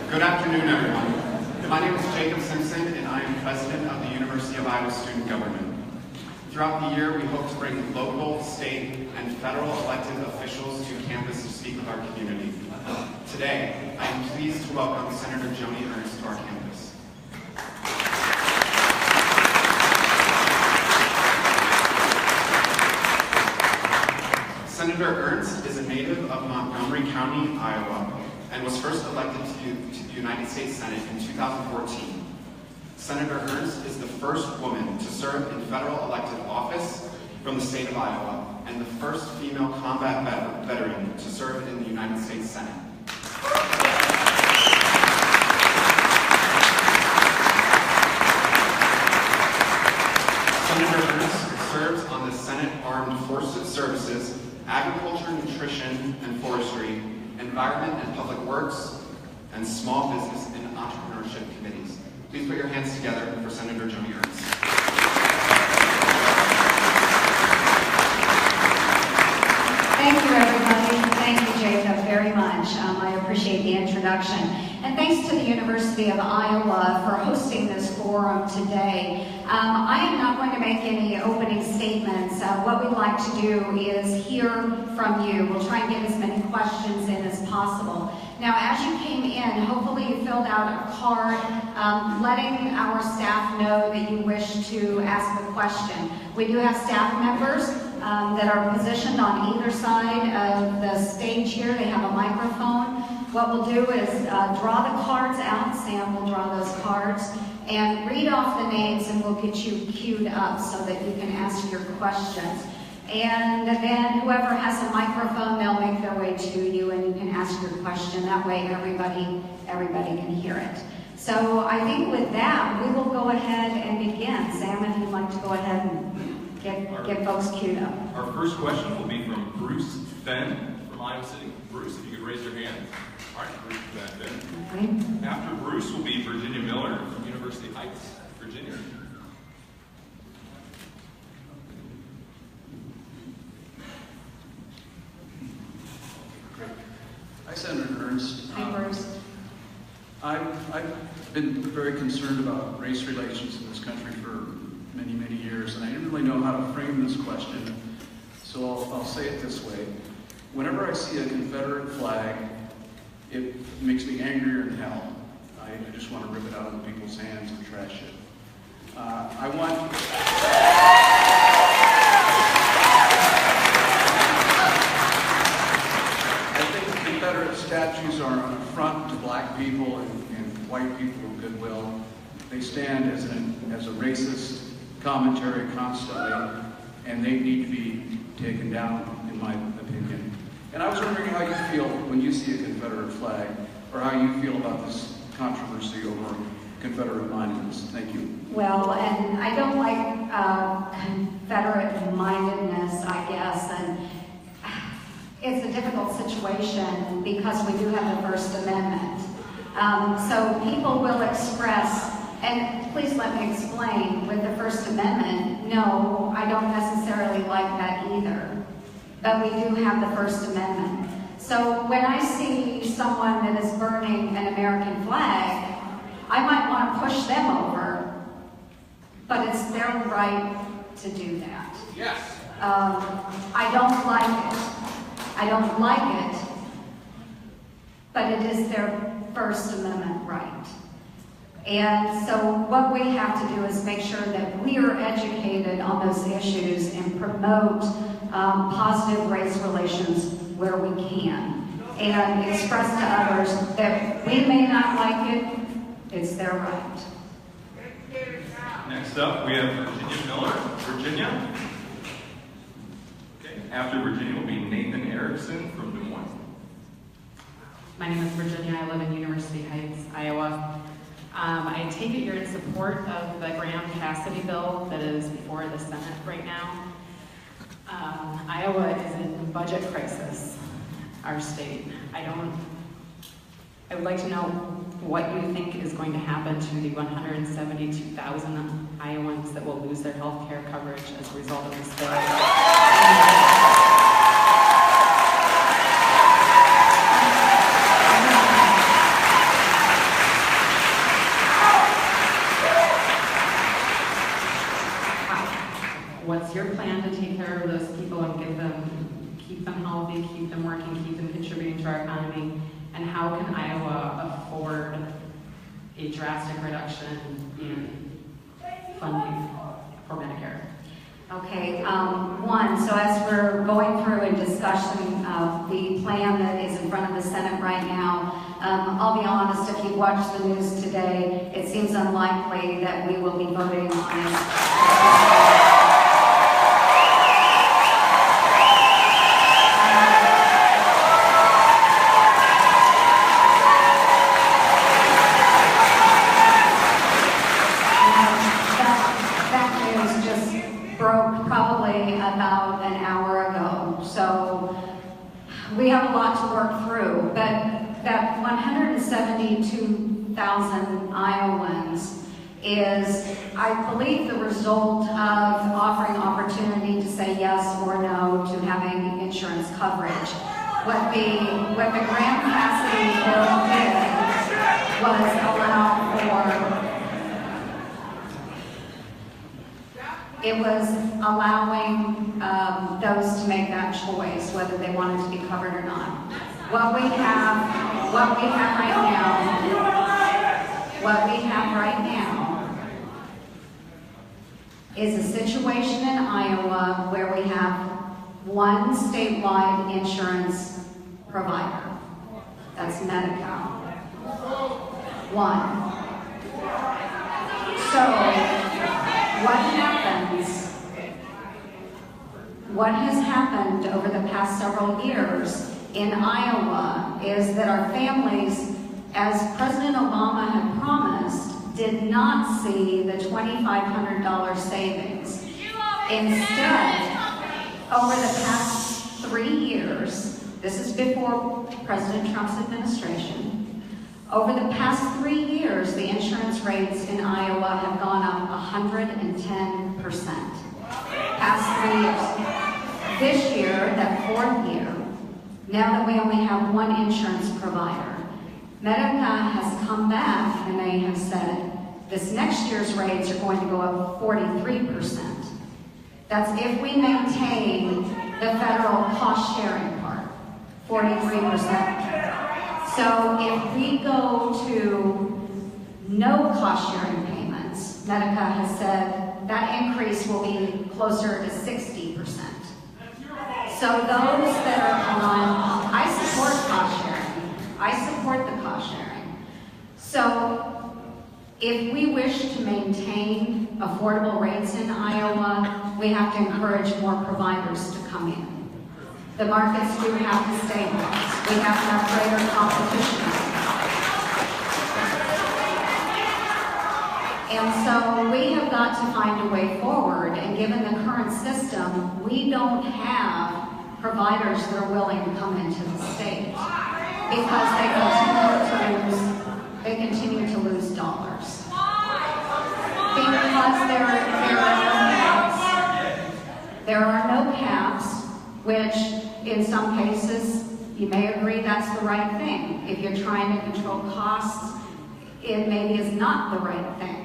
Good afternoon, everyone. My name is Jacob Simpson, and I am president of the University of Iowa Student Government. Throughout the year, we hope to bring local, state, and federal elected officials to campus to speak with our community. Today, I am pleased to welcome Senator Joni Ernst to our campus. Senator Ernst is a native of Montgomery County, Iowa, and was first elected to the United States Senate in 2014. Senator Ernst is the first woman to serve in federal elected office from the state of Iowa, and the first female combat veteran to serve in the United States Senate. Senator Ernst serves on the Senate Armed Forces Services, Agriculture, Nutrition, and Forestry, Environment and Public Works, and Small Business and Entrepreneurship Committees. Please put your hands together for Senator Joni Ernst. Thank you, everybody. Thank you, Jacob, very much. I appreciate the introduction. And thanks to the University of Iowa for hosting this forum today. I am not going to make any opening statements. What we'd like to do is hear from you. We'll try and get as many questions in as possible. Now, as you came in, hopefully you filled out a card letting our staff know that you wish to ask a question. We do have staff members that are positioned on either side of the stage here. They have a microphone. What we'll do is draw the cards out. Sam will draw those cards and read off the names, and we'll get you queued up so that you can ask your questions. And then whoever has a microphone, they'll make their way to you and you can ask your question. That way everybody can hear it. So I think with that, we will go ahead and begin. Sam, if you'd like to go ahead and get folks queued up. Our first question will be from Bruce Fenn from Iowa City. Bruce, if you could raise your hand. All right, Bruce Fenn. Okay. After Bruce will be Virginia Miller from University Heights, Virginia. Hi, Senator Ernst. Hi, Bruce. I've been very concerned about race relations in this country for many, many years, and I didn't really know how to frame this question, so I'll say it this way. Whenever I see a Confederate flag, it makes me angrier than hell. I just want to rip it out of people's hands and trash it. Statues are an affront to black people and white people of goodwill. They stand as a racist commentary constantly, and they need to be taken down, in my opinion. And I was wondering how you feel when you see a Confederate flag, or how you feel about this controversy over Confederate monuments. Thank you. Well, and I don't like Confederate-mindedness, I guess, and it's a difficult situation because we do have the First Amendment. So people will express, and please let me explain, with the First Amendment, no, I don't necessarily like that either. But we do have the First Amendment. So when I see someone that is burning an American flag, I might want to push them over, but it's their right to do that. Yes. I don't like it. I don't like it, but it is their First Amendment right. And so what we have to do is make sure that we are educated on those issues and promote positive race relations where we can, and express to others that we may not like it, it's their right. Next up, we have Virginia Miller, Virginia. After Virginia will be Nathan Erickson from Des Moines. My name is Virginia. I live in University Heights, Iowa. I take it you're in support of the Graham-Cassidy bill that is before the Senate right now. Iowa is in budget crisis, our state. I would like to know what you think is going to happen to the 172,000 Iowans that will lose their health care coverage as a result of this bill. them healthy, keep them working, keep them contributing to our economy, and how can Iowa afford a drastic reduction in funding for Medicare? Okay, so as we're going through and discussing the plan that is in front of the Senate right now, I'll be honest, if you watch the news today, it seems unlikely that we will be voting on this. About an hour ago, so we have a lot to work through, but that 172,000 Iowans is, I believe, the result of offering opportunity to say yes or no to having insurance coverage. What the Graham Cassidy bill did was allow for allowing those to make that choice, whether they wanted to be covered or not. What we have right now is a situation in Iowa where we have one statewide insurance provider. That's Medi-Cal. One. So, what has happened over the past several years in Iowa is that our families, as President Obama had promised, did not see the $2,500 savings. Instead, over the past 3 years, this is before President Trump's administration, over the past 3 years, the insurance rates in Iowa have gone up 110%. Past 3 years. This year, that 4th year, now that we only have one insurance provider, Medica has come back and they have said this next year's rates are going to go up 43%. That's if we maintain the federal cost sharing part, 43%. So if we go to no cost sharing payments, Medica has said that increase will be closer to 60%. So those that are on, I support cost sharing. I support the cost sharing. So if we wish to maintain affordable rates in Iowa, we have to encourage more providers to come in. The markets do have to stabilize. We have to have greater competition. And so we have got to find a way forward, and given the current system, we don't have providers that are willing to come into the state because they continue to lose dollars. Because there are no caps, which in some cases you may agree that's the right thing. If you're trying to control costs, it maybe is not the right thing.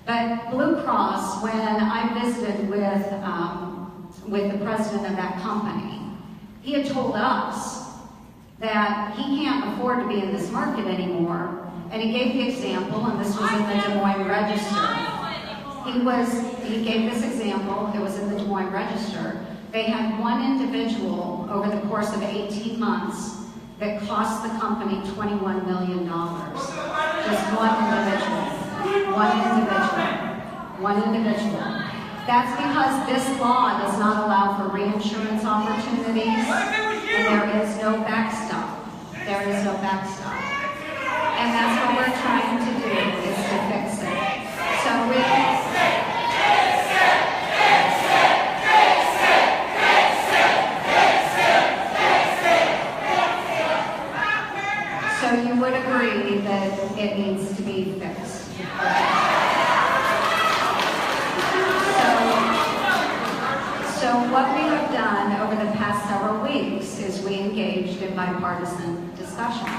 But Blue Cross, when I visited with the president of that company, he had told us that he can't afford to be in this market anymore. And he gave the example, and this was in the Des Moines Register. He gave this example, it was in the Des Moines Register. They had one individual over the course of 18 months that cost the company $21 million. Just one individual. One individual. That's because this law does not allow for reinsurance opportunities, and there is no backstop. There is no backstop. And that's what we're trying to do, is to fix it. So So you would agree that it needs to be fixed. So what we have done over the past several weeks is we engaged in bipartisan discussions.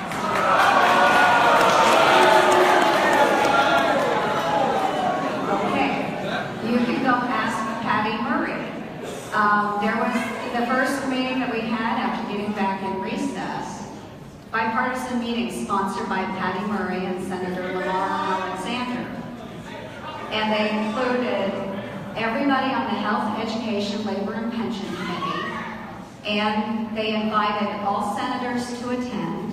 Okay, you can go ask Patty Murray. There was the first meeting that we had after sponsored by Patty Murray and Senator Lamar Alexander. And they included everybody on the Health, Education, Labor, and Pension Committee. And they invited all senators to attend.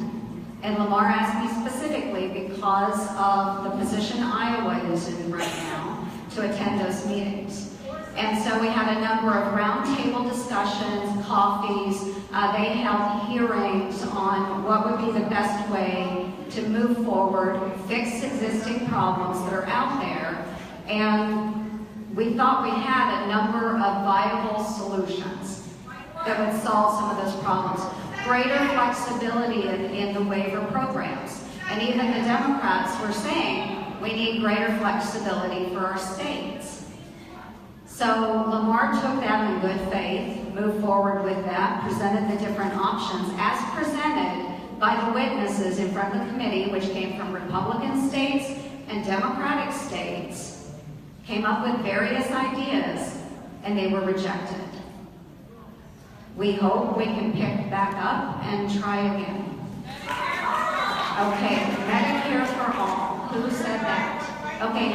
And Lamar asked me specifically, because of the position Iowa is in right now, to attend those meetings. And so we had a number of roundtable discussions, coffees. They held hearings on what would be the best way to move forward, fix existing problems that are out there. And we thought we had a number of viable solutions that would solve some of those problems. Greater flexibility in the waiver programs. And even the Democrats were saying we need greater flexibility for our states. So Lamar took that in good faith, moved forward with that, presented the different options as presented by the witnesses in front of the committee, which came from Republican states and Democratic states, came up with various ideas, and they were rejected. We hope we can pick back up and try again. Okay, Medicare for all. Who said that? Okay.